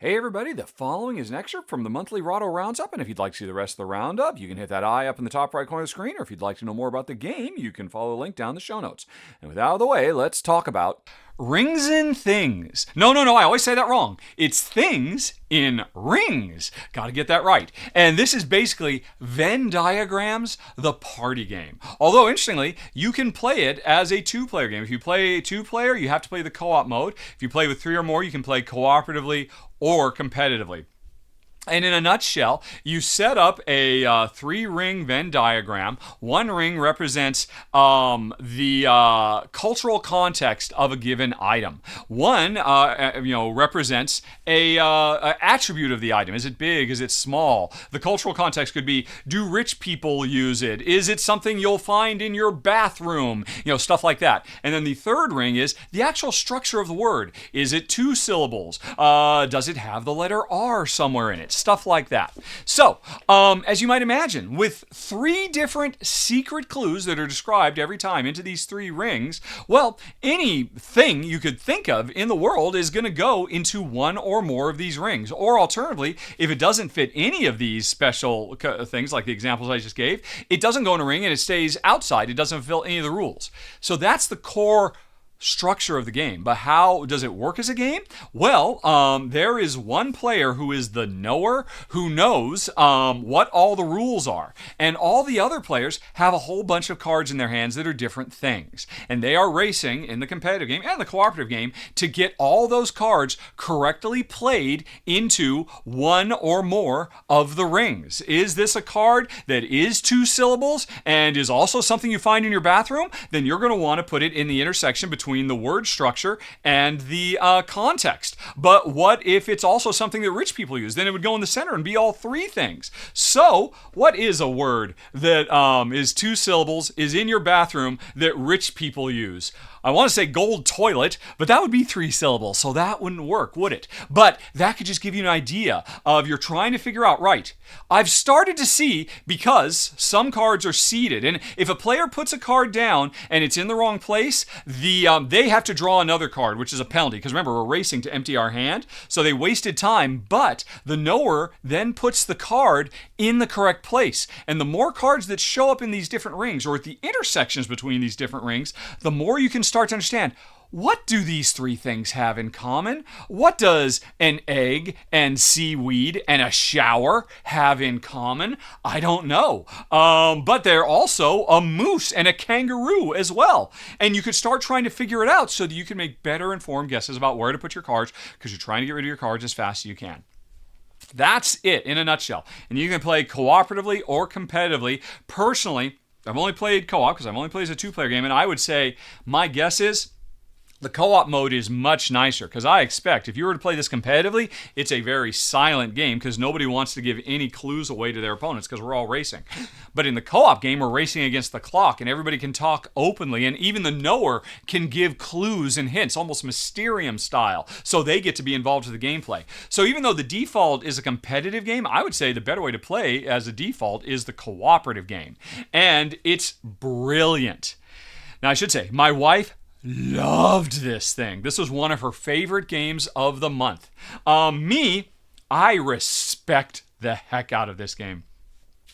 Hey everybody, the following is an excerpt from the monthly Rahdo Roundup, and if you'd like to see the rest of the roundup, you can hit that eye up in the top right corner of the screen, or if you'd like to know more about the game, you can follow the link down in the show notes. And with that out of the way, let's talk about rings and things. No, I always say that wrong. It's things in rings. Gotta get that right. And this is basically Venn diagrams, the party game. Although, interestingly, you can play it as a two-player game. If you play two-player, you have to play the co-op mode. If you play with three or more, you can play cooperatively or competitively. And in a nutshell, you set up a three-ring Venn diagram. One ring represents the cultural context of a given item. One, represents a attribute of the item. Is it big? Is it small? The cultural context could be: do rich people use it? Is it something you'll find in your bathroom? Stuff like that. And then the third ring is the actual structure of the word. Is it two syllables? Does it have the letter R somewhere in it? Stuff like that. So, as you might imagine, with three different secret clues that are described every time into these three rings, well, anything you could think of in the world is going to go into one or more of these rings. Or alternatively, if it doesn't fit any of these special things, like the examples I just gave, it doesn't go in a ring and it stays outside. It doesn't fulfill any of the rules. So that's the core structure of the game. But how does it work as a game? Well, there is one player who is the knower, who knows what all the rules are. And all the other players have a whole bunch of cards in their hands that are different things. And they are racing in the competitive game and the cooperative game to get all those cards correctly played into one or more of the rings. Is this a card that is two syllables and is also something you find in your bathroom? Then you're going to want to put it in the intersection between the word structure and the context. But what if it's also something that rich people use? Then it would go in the center and be all three things. So, what is a word that is two syllables, is in your bathroom, that rich people use? I want to say gold toilet, but that would be three syllables, so that wouldn't work, would it? But that could just give you an idea of you're trying to figure out, right, I've started to see, because some cards are seeded, and if a player puts a card down and it's in the wrong place, they have to draw another card, which is a penalty, because remember, we're racing to empty our hand, so they wasted time, but the knower then puts the card in the correct place. And the more cards that show up in these different rings, or at the intersections between these different rings, the more you can start to understand, what do these three things have in common? What does an egg and seaweed and a shower have in common? I don't know. But they're also a moose and a kangaroo as well. And you could start trying to figure it out so that you can make better informed guesses about where to put your cards, because you're trying to get rid of your cards as fast as you can. That's it in a nutshell. And you can play cooperatively or competitively. Personally, I've only played co-op because I've only played as a two-player game, and I would say my guess is the co-op mode is much nicer, because I expect if you were to play this competitively, it's a very silent game because nobody wants to give any clues away to their opponents because we're all racing. But in the co-op game, we're racing against the clock and everybody can talk openly, and even the knower can give clues and hints, almost Mysterium style, so they get to be involved with the gameplay. So even though the default is a competitive game, I would say the better way to play as a default is the cooperative game. And it's brilliant. Now, I should say, my wife loved this thing. This was one of her favorite games of the month. I respect the heck out of this game.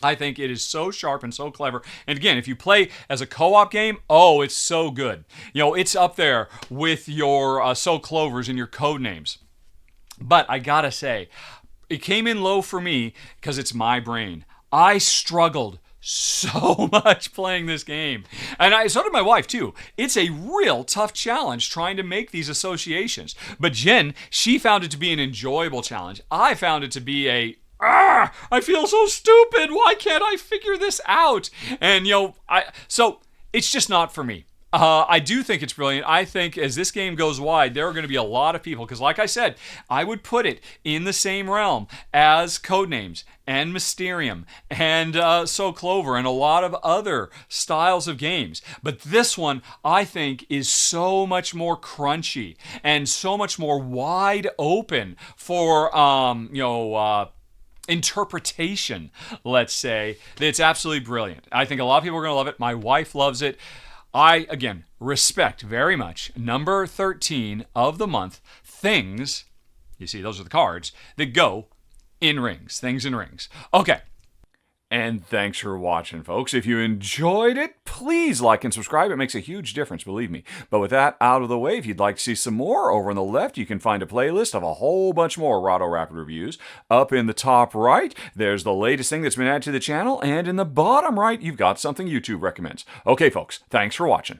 I think it is so sharp and so clever. And again, if you play as a co-op game, oh, it's so good. It's up there with your So Clovers and your code names. But I gotta say, it came in low for me because it's my brain. I struggled so much playing this game. And so did my wife too. It's a real tough challenge trying to make these associations. But Jen, she found it to be an enjoyable challenge. I found it to be I feel so stupid. Why can't I figure this out? And so it's just not for me. I do think it's brilliant. I think as this game goes wide, there are going to be a lot of people, because like I said, I would put it in the same realm as Codenames and Mysterium and So Clover and a lot of other styles of games. But this one, I think, is so much more crunchy and so much more wide open for, interpretation, let's say, that it's absolutely brilliant. I think a lot of people are going to love it. My wife loves it. I, again, respect very much number 13 of the month, Things You see, those are the cards that go in rings, things in rings. Okay. And thanks for watching, folks. If you enjoyed it, please like and subscribe. It makes a huge difference, believe me. But with that out of the way, if you'd like to see some more, over on the left, you can find a playlist of a whole bunch more Rahdo Rapid reviews. Up in the top right, there's the latest thing that's been added to the channel. And in the bottom right, you've got something YouTube recommends. Okay, folks, thanks for watching.